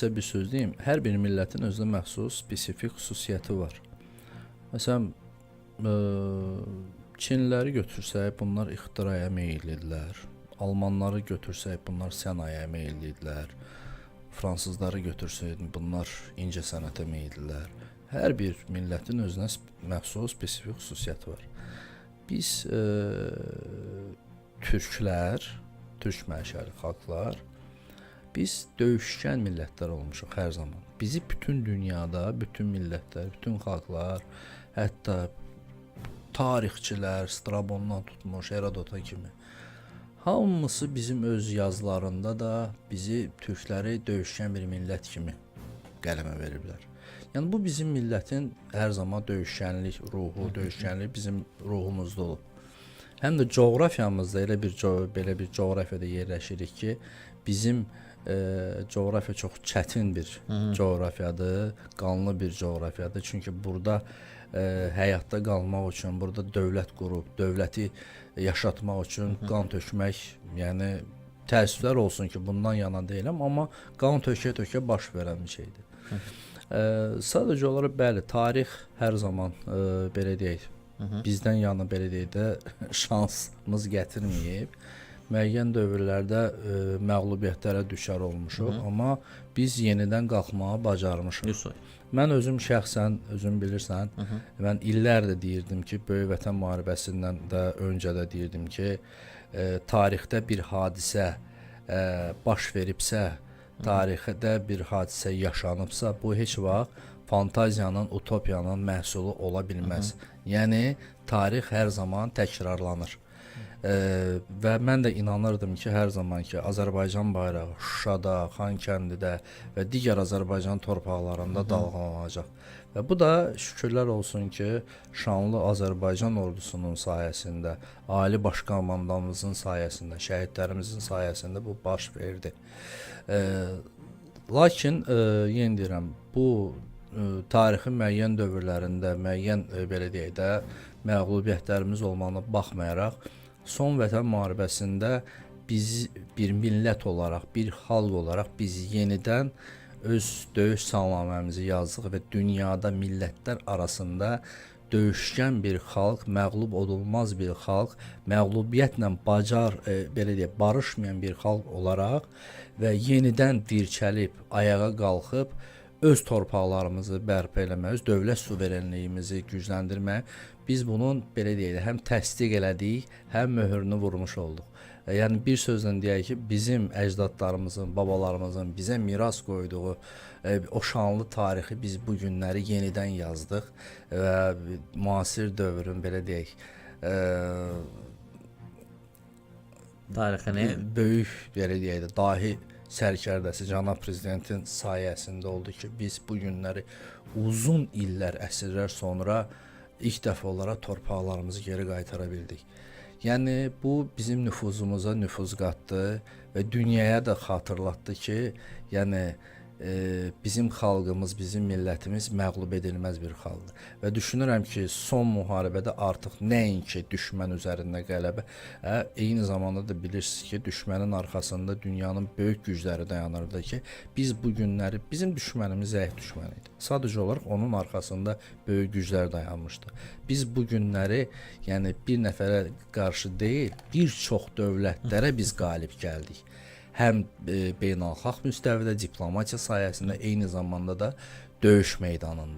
Size bir söz deyim, hər bir millətin özünə məxsus spesifik xüsusiyyəti var. Məsələn, Çinliləri götürsək, bunlar ixtiraya meyillidirlər. Almanları götürsək, bunlar sənayeye meyillidirlər. Fransızları götürsək, bunlar incəsənətə meyillidirlər. Hər bir millətin özünə məxsus spesifik xüsusiyyəti var. Biz türklər, türk mənşəli xalqlar, biz döyüşkən millətlər olmuşuq hər zaman. Bizi bütün dünyada, bütün millətlər, bütün xalqlar, hətta tarixçilər, Strabondan tutmuş, Herodota kimi, hamısı bizim öz yazılarında da bizi türkləri döyüşkən bir millət kimi qələmə veriblər. Yəni bu bizim millətin hər zaman döyüşkənlik ruhu, döyüşkənlik bizim ruhumuzda olub. Həm də coğrafiyamızda belə bir coğrafiyada yerləşirik ki, bizim coğrafiya çox çətin bir coğrafiyadır, qanlı bir coğrafiyadır. Çünki burada həyatda qalmaq üçün, burada dövlət qurub, dövləti yaşatmaq üçün qan tökmək, yəni təəssüflər olsun ki, bundan yana deyiləm, amma qan tökə-tökə baş verən bir şeydir. Sadəcə olaraq bəli, tarix hər zaman belə deyək, bizdən yana belə deyək də şansımız gətirməyib. Müəyyən dövrlərdə məğlubiyyətlərə düşər olmuşuq, amma biz yenidən qalxmağı bacarmışıq. Mən özüm şəxsən, özüm bilirsən, mən illərdir deyirdim ki, Böyük Vətən müharibəsindən də öncə də deyirdim ki, tarixdə bir hadisə baş veribsə, tarixdə bir hadisə yaşanıbsa, bu heç vaxt fantaziyanın, utopiyanın məhsulu ola bilməz. Yəni, tarix hər zaman təkrarlanır. Və mən də inanırdım ki, hər zaman ki, Azərbaycan bayrağı Şuşada, Xankəndidə və digər Azərbaycan torpaqlarında dalğalanacaq. Və bu da şükürlər olsun ki, şanlı Azərbaycan ordusunun sayəsində, Ali Baş Komandanımızın sayəsində, şəhidlərimizin sayəsində bu baş verdi. Lakin, yenə deyirəm, bu tarixin müəyyən dövrlərində, müəyyən belə deyək də, məğlubiyyətlərimiz olmağına baxmayaraq, son Vətən müharibəsində biz bir millət olaraq, bir xalq olaraq biz yenidən öz döyüş salnaməmizi yazdıq və dünyada millətlər arasında döyüşkən bir xalq, məğlub olunmaz bir xalq, məğlubiyyətlə belə deyək, barışmayan bir xalq olaraq və yenidən dirçəlib, ayağa qalxıb, öz torpaqlarımızı bərpa eləmək, öz dövlət suverenliyimizi gücləndirmək, biz bunun belə deyək, həm təsdiq elədik, həm möhürünü vurmuş olduq. Yəni bir sözlə deyək ki, bizim əcdadlarımızın, babalarımızın bizə miras qoyduğu o şanlı tarixi biz bu günləri yenidən yazdıq və müasir dövrün belə deyək, tarixini böyük belə deyək də, dahi sərkərdəsi cənab prezidentin sayəsində oldu ki, biz bu günləri uzun illər, əsrlər sonra ilk dəfə olaraq torpaqlarımızı geri qaytara bildik. Yəni bu bizim nüfuzumuza nüfuz qatdı və dünyaya da xatırlatdı ki, yəni bizim xalqımız, bizim millətimiz məğlub edilməz bir xalqdır. Və düşünürəm ki, son müharibədə artıq nəinki düşmən üzərində qələbə, eyni zamanda da bilirsiniz ki, düşmənin arxasında dünyanın böyük gücləri dayanırdı ki, biz bu günləri, bizim düşmənimiz zəif düşmən idi. Sadəcə olaraq onun arxasında böyük güclər dayanmışdı. Biz bu günləri, yəni bir nəfərə qarşı deyil, bir çox dövlətlərə biz qalib gəldik. Həm beynəlxalq müstəvidə diplomatiya sayəsində, eyni zamanda da döyüş meydanında.